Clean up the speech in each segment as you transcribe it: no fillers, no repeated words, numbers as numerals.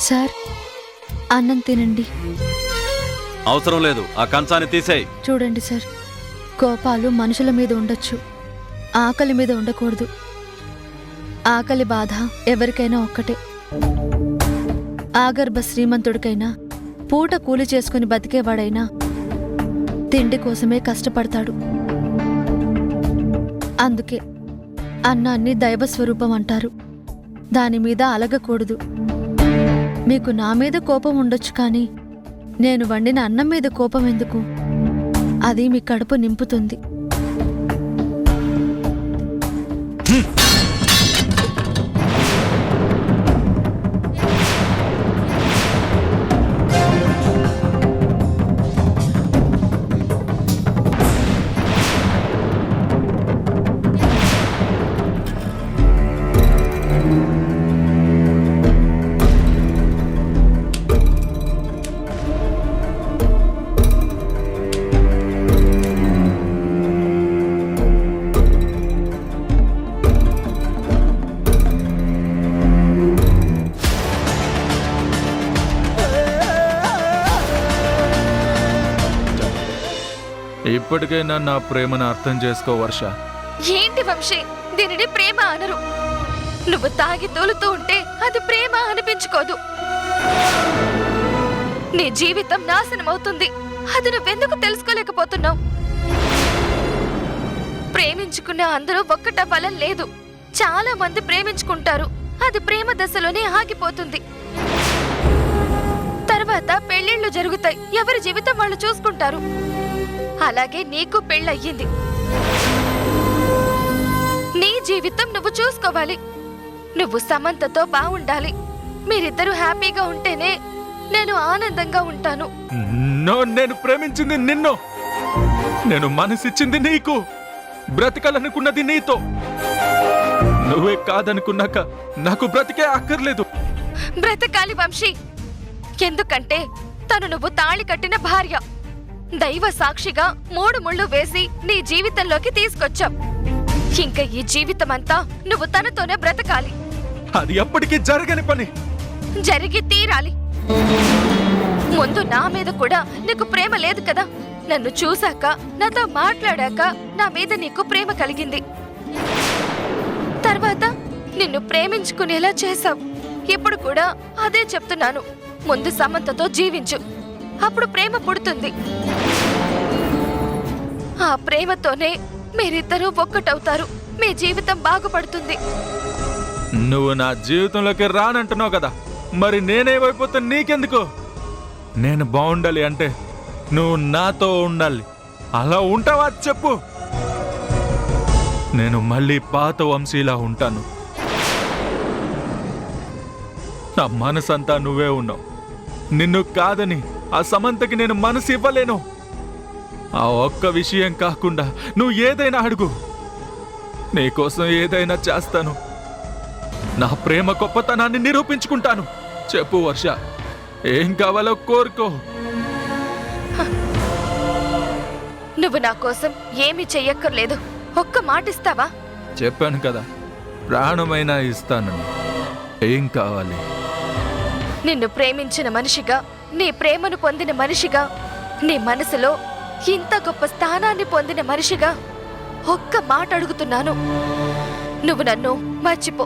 Sir, అన్నం తినండి. అవసరం లేదు, ఆ కంచాన్ని తీసేయ్. చూడండి సార్, కోపాలు మనుషుల మీద ఉండొచ్చు, ఆకలి మీద ఉండకూడదు. ఆకలి బాధ ఎవరికైనా ఒక్కటే. ఆగర్భ శ్రీమంతుడికైనా, పూట కూలి చేసుకుని బతికేవాడైనా తిండి కోసమే కష్టపడతాడు. అందుకే అన్నాన్ని దైవస్వరూపం అంటారు. దానిమీద అలగకూడదు. మీకు నా మీద కోపం ఉండొచ్చు, కానీ నేను వండిన అన్నం మీద కోపం ఎందుకు? అది మీ కడుపు నింపుతుంది. ఇప్పటికైనా నా ప్రేమను అర్థం చేసుకో వర్ష. ఏంటి వంశీ, దీనిని ప్రేమ అనరు. నువ్వు తాగి తోలుతూ ఉంటే అది ప్రేమ అనిపించుకోదు. నీ జీవితం నాశనం అవుతుంది. అది నువ్వెందుకు తెలుసుకోలేకపోతున్నావు? ప్రేమించుకున్న అందరూ ఒక్కటవ్వాలని లేదు. చాలా మంది ప్రేమించుకుంటారు, అది ప్రేమ దశలోనే ఆగిపోతుంది. తర్వాత పెళ్లిళ్ళు జరుగుతాయి, ఎవరి జీవితం వాళ్ళు చూసుకుంటారు. అలాగే నీకు పెళ్ళయ్యింది. నీ జీవితం నువ్వు చూసుకోవాలి. నువ్వు సమంతతో బాగుండాలి. మీరిద్దరూ హ్యాపీగా ఉంటేనే నేను ఆనందంగా ఉంటాను. నేను ప్రేమించింది నిన్ను, నేను మనసిచ్చింది నీకు, బ్రతకాలనుకున్నది నీతో. నువ్వే కాదనుకున్నాక నాకు బ్రతికే అక్కర్లేదు. బ్రతకాలి వంశీ, ఎందుకంటే తను నువ్వు తాళి కట్టిన భార్య. దైవ సాక్షిగా 3 ముళ్ళు వేసి నీ జీవితంలోకి తీసుకొచ్చావు. ఇంకా ఈ జీవితం అంతా నువ్వు తనతోనే బ్రతకాలి. అది ఎప్పటికీ జరగని పని. జరిగి తీరాలి. ముందు నా మీద కూడా నీకు ప్రేమ లేదు కదా. నన్ను చూశాక, నాతో మాట్లాడాక నా మీద నీకు ప్రేమ కలిగింది. తర్వాత నిన్ను ప్రేమించుకునేలా చేశావు. ఇప్పుడు కూడా అదే చెప్తున్నాను. ముందు సమంతతో జీవించు, అప్పుడు ప్రేమ పుడుతుంది. ఆ ప్రేమతోనే మీరిద్దరూ ఒక్కటవుతారు. మీ జీవితం బాగుపడుతుంది. నువ్వు నా జీవితంలోకి రానంటున్నావు కదా, మరి నేనేమైపోతా నీకెందుకు? నేను బాగుండాలి అంటే నువ్వు నాతో ఉండాలి. అలా ఉంటావా చెప్పు. నేను మళ్ళీ పాత వంశీలా ఉంటాను. నా మనసంతా నువ్వే ఉన్నావు. నిన్ను కాదని ఆ సమంతకి నేను మనసు ఇవ్వలేను. ఆ ఒక్క విషయం కాకుండా నువ్వు ఏదైనా అడుగు, నీకోసం ఏదైనా చేస్తాను. నా ప్రేమ గొప్పతనాన్ని నిరూపించుకుంటాను. చెప్పు వర్ష, ఏం కావాలో కోరుకో. నువ్వు నా కోసం ఏమీ చెయ్యక్కర్లేదు. ఒక్క మాట ఇస్తావా? చెప్పాను కదా, ప్రాణమైనా ఇస్తానని. ఏం కావాలి? నిన్ను ప్రేమించిన మనిషిగా, నీ ప్రేమను పొందిన మనిషిగా, నీ మనసులో ఇంత గొప్ప స్థానాన్ని పొందిన మనిషిగా ఒక్క మాట అడుగుతున్నాను. నువ్వు నన్ను మర్చిపో.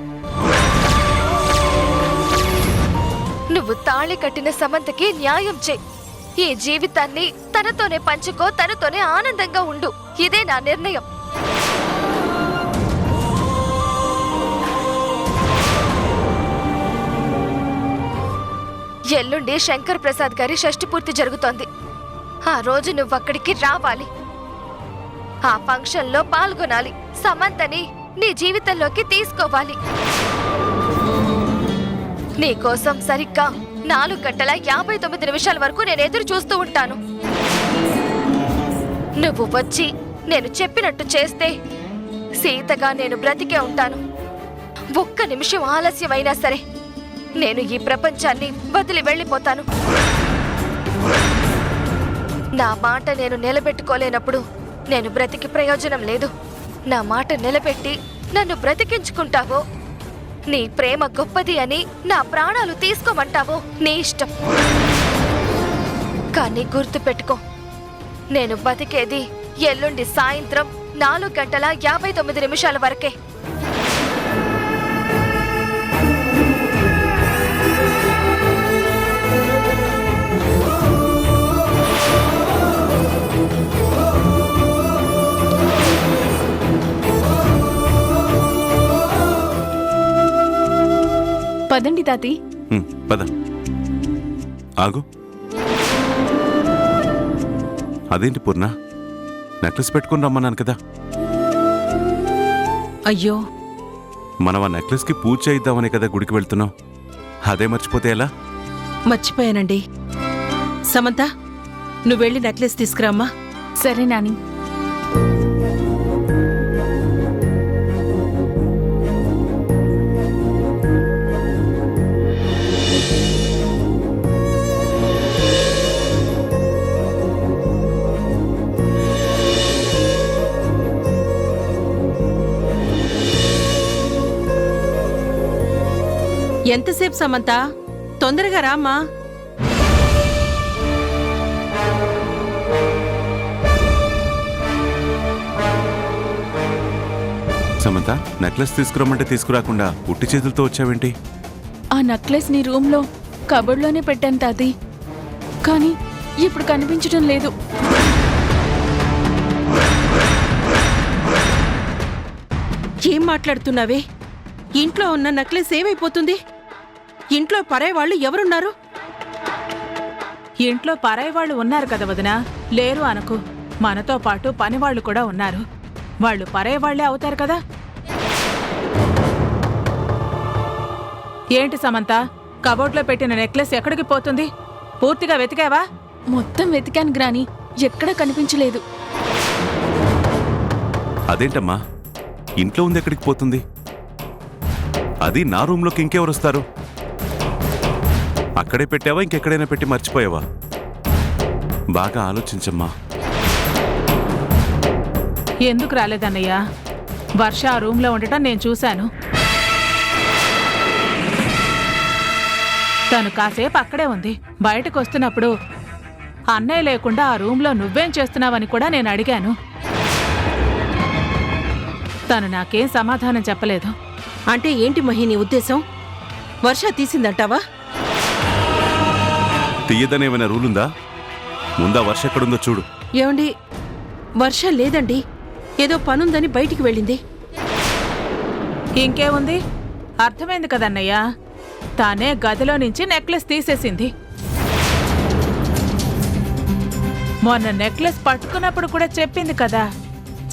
నువ్వు తాళి కట్టిన సమంతకి న్యాయం చేయి. ఈ జీవితాన్ని తనతోనే పంచుకో, తనతోనే ఆనందంగా ఉండు. ఇదే నా నిర్ణయం. ఎల్లుండి శంకర్ ప్రసాద్ గారి షష్ఠి పూర్తి జరుగుతోంది. ఆ రోజు నువ్వు అక్కడికి రావాలి. ఆ ఫంక్షన్లో పాల్గొనాలి. సమంతని నీ జీవితంలోకి తీసుకోవాలి. నీకోసం సరిగ్గా 4 గంటల 59 నిమిషాల వరకు నేను ఎదురు చూస్తూ ఉంటాను. నువ్వు వచ్చి నేను చెప్పినట్టు చేస్తే సీతగా నేను బ్రతికే ఉంటాను. ఒక్క నిమిషం ఆలస్యమైనా సరే నేను ఈ ప్రపంచాన్ని వదిలి వెళ్ళిపోతాను. నా మాట నేను నిలబెట్టుకోలేనప్పుడు నేను బ్రతికి ప్రయోజనం లేదు. నా మాట నిలబెట్టి నన్ను బ్రతికించుకుంటావో నీ ప్రేమ గొప్పది అని నా ప్రాణాలు తీసుకోమంటావో నీ ఇష్టం. కానీ గుర్తుపెట్టుకో, నేను బతికేది ఎల్లుండి సాయంత్రం 4:59 వరకే. పదండి తాతి. పద. ఆగు. అదేంటి పూర్ణ, నెక్లెస్ పెట్టుకుని రమ్మన్నాను కదా. అయ్యో, మనం ఆ నెక్లెస్కి పూజ చేయిద్దామని కదా గుడికి వెళ్తున్నాం. అదే మర్చిపోతే ఎలా? మర్చిపోయానండి. సమంత, నువ్వెళ్ళి నెక్లెస్ తీసుకురామ్మా. సరే నాని. ఎంతసేపు సమంత? తొందరగా రామ్మా. సమంత, నెక్లెస్ తీసుకురమ్మంటే తీసుకురాకుండా ఉట్టి చేతులతో వచ్చావేంటి? ఆ నెక్లెస్ నీ రూమ్లో కబోర్డ్లోనే పెట్టాను తాతి, కానీ ఇప్పుడు కనిపించడం లేదు. ఏం మాట్లాడుతున్నావే? ఇంట్లో ఉన్న నెక్లెస్ ఏమైపోతుంది? ఇంట్లో పరాయి వాళ్ళు ఎవరున్నారు? ఇంట్లో పరాయి వాళ్ళు ఉన్నారు కదా వదినా. లేరు అనుకో, మనతో పాటు పనివాళ్ళు కూడా ఉన్నారు. వాళ్ళు పరాయి వాళ్లే అవుతారు కదా. ఏంటి సమంత, కబోర్డ్లో పెట్టిన నెక్లెస్ ఎక్కడికి పోతుంది? పూర్తిగా వెతికావా? మొత్తం వెతికాను గ్రాని, ఎక్కడా కనిపించలేదు. అదేంటమ్మా, ఇంట్లో ఉంది ఎక్కడికి పోతుంది? అది నా రూమ్లోకి ఇంకెవరు వస్తారు? అక్కడే పెట్టావా, ఇంకెక్కడైనా పెట్టి మర్చిపోయావా? బాగా ఆలోచించమ్మా. ఎందుకు రాలేదన్నయ్య? వర్ష ఆ రూమ్లో ఉండటం నేను చూశాను. తను కాసేపు అక్కడే ఉంది. బయటకు వస్తున్నప్పుడు అన్నయ్య లేకుండా ఆ రూమ్లో నువ్వేం చేస్తున్నావని కూడా నేను అడిగాను. తను నాకేం సమాధానం చెప్పలేదు. అంటే ఏంటి మహి నీ ఉద్దేశం? వర్ష తీసిందంటావా? తీయదనేమైనా రూలుందా? ముందా వర్ష ఎక్కడుందో చూడు. ఏమండి, వర్ష లేదండి. ఏదో పనుందని బయటికి వెళ్ళింది. ఇంకేముంది, అర్థమైంది కదన్నయ్య. తానే గదిలో నుంచి నెక్లెస్ తీసేసింది. మొన్న నెక్లెస్ పట్టుకున్నప్పుడు కూడా చెప్పింది కదా,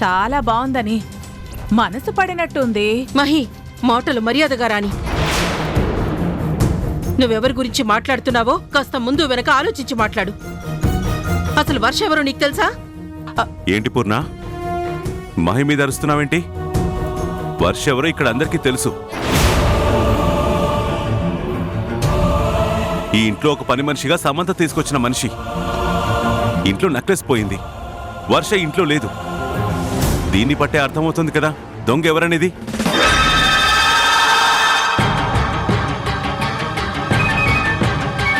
చాలా బాగుందని. మనసు పడినట్టుంది. మహి, మాటలు మర్యాదగా రాని. నువ్వెవరి గురించి మాట్లాడుతున్నావో కాస్త ముందు వెనక ఆలోచించి మాట్లాడు. అసలు వర్ష ఎవరో నీకు తెలుసా? ఏంటి పూర్ణ, మహి మీద అరుస్తున్నావేంటి? వర్ష ఎవరో ఇక్కడ అందరికీ తెలుసు. ఈ ఇంట్లో ఒక పని మనిషిగా సమంత తీసుకొచ్చిన మనిషి. ఇంట్లో నెక్లెస్ పోయింది, వర్ష ఇంట్లో లేదు. దీన్ని బట్టే అర్థమవుతుంది కదా దొంగ ఎవరనేది.